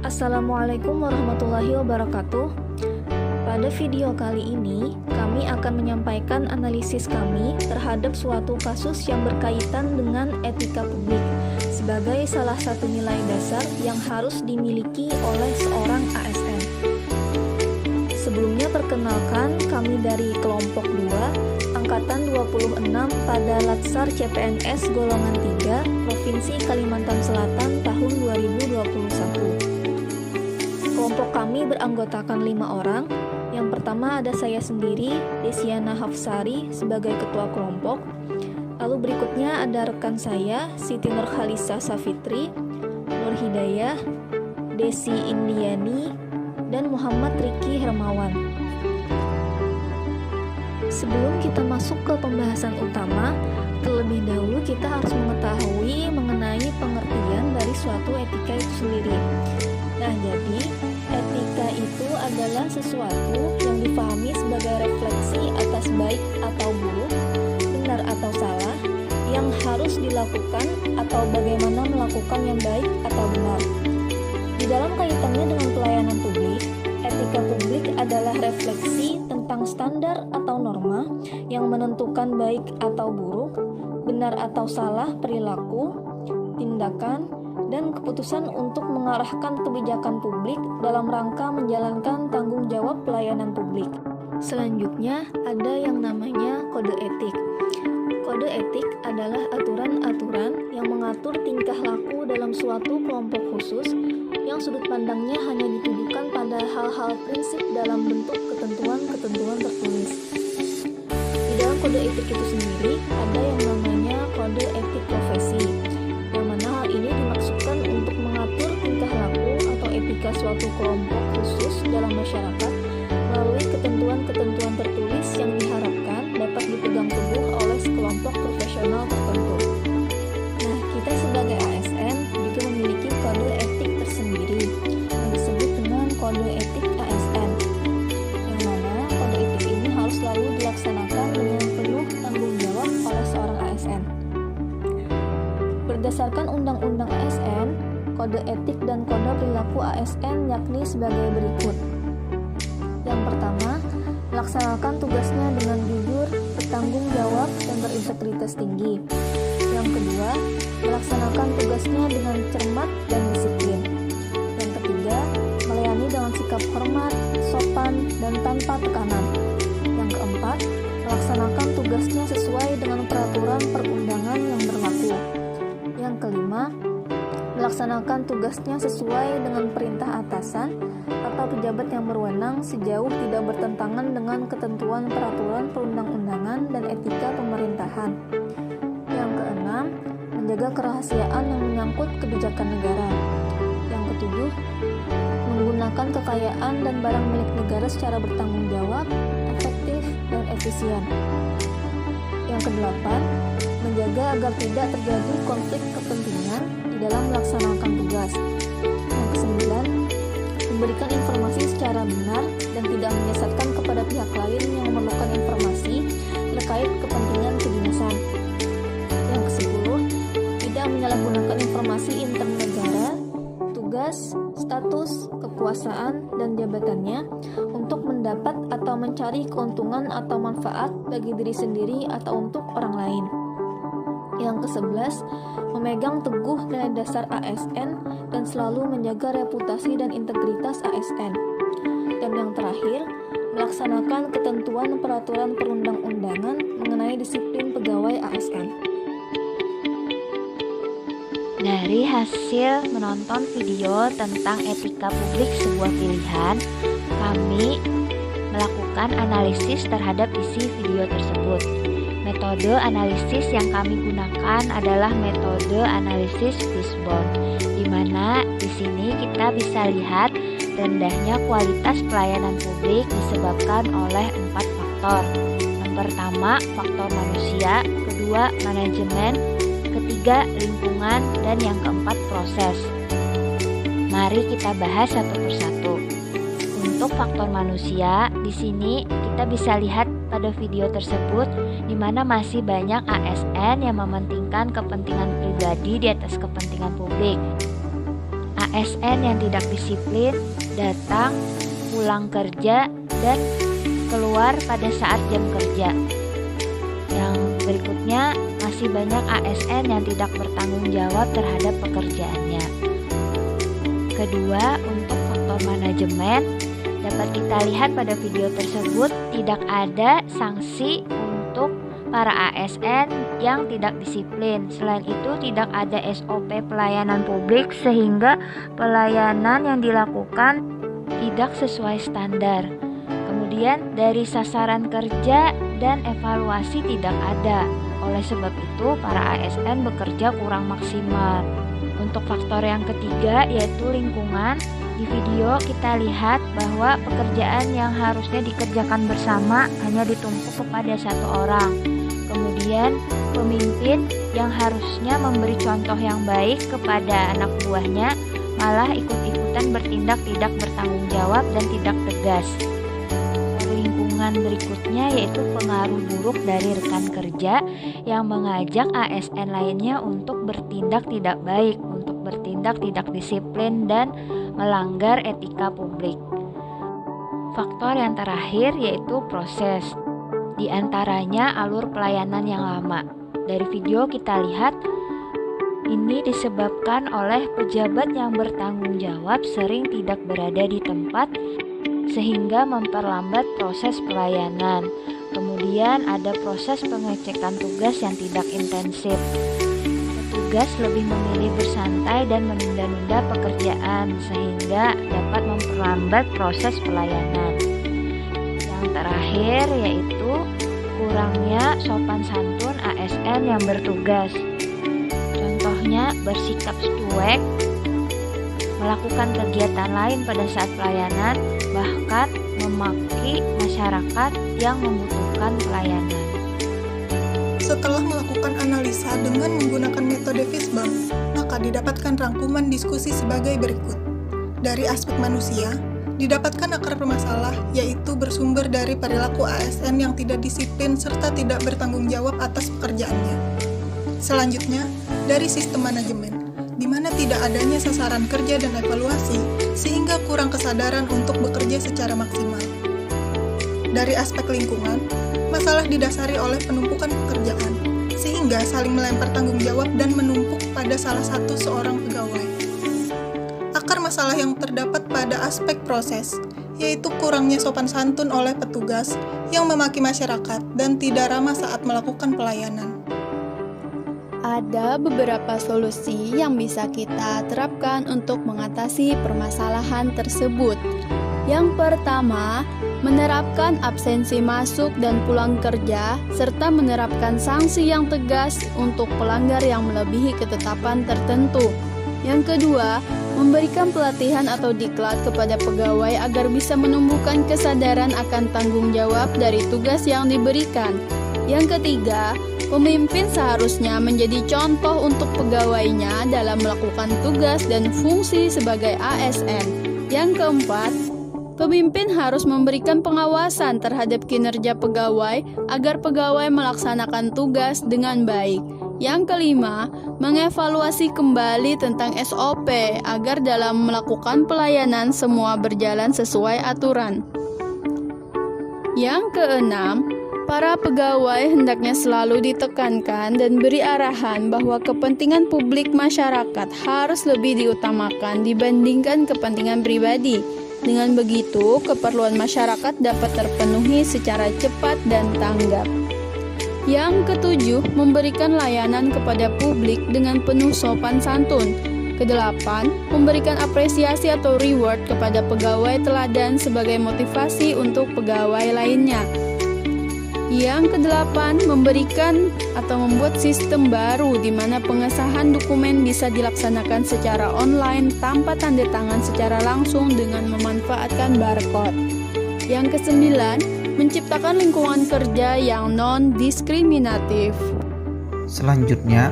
Assalamualaikum warahmatullahi wabarakatuh. Pada video kali ini, kami akan menyampaikan analisis kami terhadap suatu kasus yang berkaitan dengan etika publik sebagai salah satu nilai dasar yang harus dimiliki oleh seorang ASN. Sebelumnya perkenalkan, kami dari kelompok 2, angkatan 26 pada Latsar CPNS golongan 3, Provinsi Kalimantan Selatan tahun 2021. Kelompok kami beranggotakan 5 orang. Yang pertama ada saya sendiri, Desiana Hafsari, sebagai ketua kelompok. Lalu berikutnya ada rekan saya, Siti Nurkhalisa Safitri, Nur Hidayah, Desi Indiani, dan Muhammad Riki Hermawan. Sebelum kita masuk ke pembahasan utama, terlebih dahulu kita harus mengetahui mengenai pengertian dari suatu etika itu sendiri. Nah, jadi etika itu adalah sesuatu yang dipahami sebagai refleksi atas baik atau buruk, benar atau salah, yang harus dilakukan atau bagaimana melakukan yang baik atau benar. Di dalam kaitannya dengan pelayanan publik, etika publik adalah refleksi tentang standar atau norma yang menentukan baik atau buruk, benar atau salah perilaku, tindakan, dan keputusan untuk mengarahkan kebijakan publik dalam rangka menjalankan tanggung jawab pelayanan publik. Selanjutnya, ada yang namanya kode etik. Kode etik adalah aturan-aturan yang mengatur tingkah laku dalam suatu kelompok khusus yang sudut pandangnya hanya ditujukan pada hal-hal prinsip dalam bentuk ketentuan-ketentuan tertulis. Di dalam kode etik itu sendiri, ada yang namanya kode etik profesi, yang mana hal ini dimaksudkan untuk mengatur tingkah laku atau etika suatu kelompok khusus dalam masyarakat melalui ketentuan-ketentuan tertulis yang diharapkan dapat dipegang teguh oleh sekelompok profesional tertentu. Nah, kita sebagai ASN juga memiliki kode etik tersendiri yang disebut dengan kode etik ASN, yang mana kode etik ini harus selalu dilaksanakan dengan penuh tanggung jawab oleh seorang ASN. Berdasarkan Undang-Undang ASN, kode etik dan kode perilaku ASN yakni sebagai berikut. Yang pertama, melaksanakan tugasnya dengan jujur, bertanggung jawab, dan berintegritas tinggi. Yang kedua, melaksanakan tugasnya dengan cermat dan disiplin. Yang ketiga, melayani dengan sikap hormat, sopan, dan tanpa tekanan. Yang keempat, melaksanakan tugasnya sesuai dengan peraturan perundangan yang berlaku. Yang kelima, melaksanakan tugasnya sesuai dengan perintah atasan atau pejabat yang berwenang sejauh tidak bertentangan dengan ketentuan peraturan perundang-undangan dan etika pemerintahan. Yang keenam, menjaga kerahasiaan yang menyangkut kebijakan negara. Yang ketujuh, menggunakan kekayaan dan barang milik negara secara bertanggung jawab, efektif, dan efisien. Yang kedelapan, menjaga agar tidak terjadi konflik kepentingan di dalam melaksanakan tugas. Yang kesembilan, memberikan informasi secara benar dan tidak menyesatkan kepada pihak lain yang memerlukan informasi terkait kepentingan kedinasan. Yang kesepuluh, tidak menyalahgunakan informasi intern negara, tugas, status, kekuasaan, dan jabatannya untuk mendapat atau mencari keuntungan atau manfaat bagi diri sendiri atau untuk orang lain. Yang ke-11, memegang teguh nilai dasar ASN dan selalu menjaga reputasi dan integritas ASN. Dan yang terakhir, melaksanakan ketentuan peraturan perundang-undangan mengenai disiplin pegawai ASN. Dari hasil menonton video tentang etika publik sebuah pilihan, kami melakukan analisis terhadap isi video tersebut. Metode analisis yang kami gunakan adalah metode analisis Fishbone, di mana di sini kita bisa lihat rendahnya kualitas pelayanan publik disebabkan oleh 4 faktor. Yang pertama, faktor manusia, kedua, manajemen, ketiga, lingkungan, dan yang keempat, proses. Mari kita bahas satu persatu. Untuk faktor manusia, di sini kita bisa lihat pada video tersebut di mana masih banyak ASN yang mementingkan kepentingan pribadi di atas kepentingan publik. ASN yang tidak disiplin, datang, pulang kerja, dan keluar pada saat jam kerja. Yang berikutnya, masih banyak ASN yang tidak bertanggung jawab terhadap pekerjaannya. Kedua, untuk faktor manajemen, dapat kita lihat pada video tersebut tidak ada sanksi untuk para ASN yang tidak disiplin. Selain itu, tidak ada SOP pelayanan publik sehingga pelayanan yang dilakukan tidak sesuai standar. Kemudian dari sasaran kerja dan evaluasi tidak ada. Oleh sebab itu, para ASN bekerja kurang maksimal. Untuk faktor yang ketiga yaitu lingkungan. Di video kita lihat bahwa pekerjaan yang harusnya dikerjakan bersama hanya ditumpuk kepada satu orang. Kemudian pemimpin yang harusnya memberi contoh yang baik kepada anak buahnya malah ikut-ikutan bertindak tidak bertanggung jawab dan tidak tegas. Lingkungan berikutnya yaitu pengaruh buruk dari rekan kerja yang mengajak ASN lainnya untuk bertindak tidak baik, untuk bertindak tidak disiplin dan melanggar etika publik. Faktor yang terakhir yaitu proses. Di antaranya alur pelayanan yang lama. Dari video kita lihat ini disebabkan oleh pejabat yang bertanggung jawab sering tidak berada di tempat sehingga memperlambat proses pelayanan. Kemudian ada proses pengecekan tugas yang tidak intensif. Petugas lebih memilih bersantai dan menunda-nunda pekerjaan sehingga dapat memperlambat proses pelayanan. Yang terakhir yaitu kurangnya sopan santun ASN yang bertugas. Contohnya bersikap cuek, melakukan kegiatan lain pada saat pelayanan, bahkan memaki masyarakat yang membutuhkan pelayanan. Setelah melakukan analisa dengan menggunakan metode Fishbone, maka didapatkan rangkuman diskusi sebagai berikut. Dari aspek manusia, didapatkan akar permasalah yaitu bersumber dari perilaku ASN yang tidak disiplin serta tidak bertanggung jawab atas pekerjaannya. Selanjutnya, dari sistem manajemen, di mana tidak adanya sasaran kerja dan evaluasi, sehingga kurang kesadaran untuk bekerja secara maksimal. Dari aspek lingkungan, masalah didasari oleh penumpukan pekerjaan, sehingga saling melempar tanggung jawab dan menumpuk pada salah satu seorang pegawai. Akar masalah yang terdapat pada aspek proses, yaitu kurangnya sopan santun oleh petugas yang memaki masyarakat dan tidak ramah saat melakukan pelayanan. Ada beberapa solusi yang bisa kita terapkan untuk mengatasi permasalahan tersebut. Yang pertama, menerapkan absensi masuk dan pulang kerja, serta menerapkan sanksi yang tegas untuk pelanggar yang melebihi ketetapan tertentu. Yang kedua, memberikan pelatihan atau diklat kepada pegawai agar bisa menumbuhkan kesadaran akan tanggung jawab dari tugas yang diberikan. Yang ketiga, pemimpin seharusnya menjadi contoh untuk pegawainya dalam melakukan tugas dan fungsi sebagai ASN. Yang keempat, pemimpin harus memberikan pengawasan terhadap kinerja pegawai agar pegawai melaksanakan tugas dengan baik. Yang kelima, mengevaluasi kembali tentang SOP agar dalam melakukan pelayanan semua berjalan sesuai aturan. Yang keenam, para pegawai hendaknya selalu ditekankan dan beri arahan bahwa kepentingan publik masyarakat harus lebih diutamakan dibandingkan kepentingan pribadi. Dengan begitu, keperluan masyarakat dapat terpenuhi secara cepat dan tanggap. Yang ketujuh, memberikan layanan kepada publik dengan penuh sopan santun. Kedelapan, memberikan apresiasi atau reward kepada pegawai teladan sebagai motivasi untuk pegawai lainnya. Yang kedelapan, memberikan atau membuat sistem baru di mana pengesahan dokumen bisa dilaksanakan secara online tanpa tanda tangan secara langsung dengan memanfaatkan barcode. Yang kesembilan, menciptakan lingkungan kerja yang non-diskriminatif. Selanjutnya,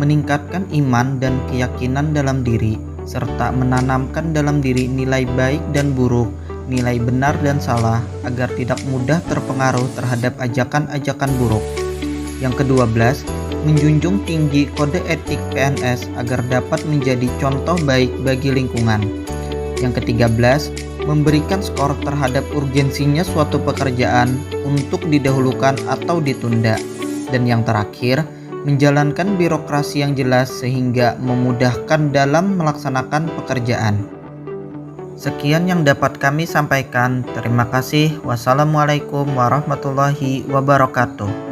meningkatkan iman dan keyakinan dalam diri, serta menanamkan dalam diri nilai baik dan buruk, nilai benar dan salah, agar tidak mudah terpengaruh terhadap ajakan-ajakan buruk. Yang ke-12, menjunjung tinggi kode etik PNS agar dapat menjadi contoh baik bagi lingkungan. Yang ke-13, memberikan skor terhadap urgensinya suatu pekerjaan untuk didahulukan atau ditunda. Dan yang terakhir, menjalankan birokrasi yang jelas sehingga memudahkan dalam melaksanakan pekerjaan. Sekian yang dapat kami sampaikan. Terima kasih. Wassalamualaikum warahmatullahi wabarakatuh.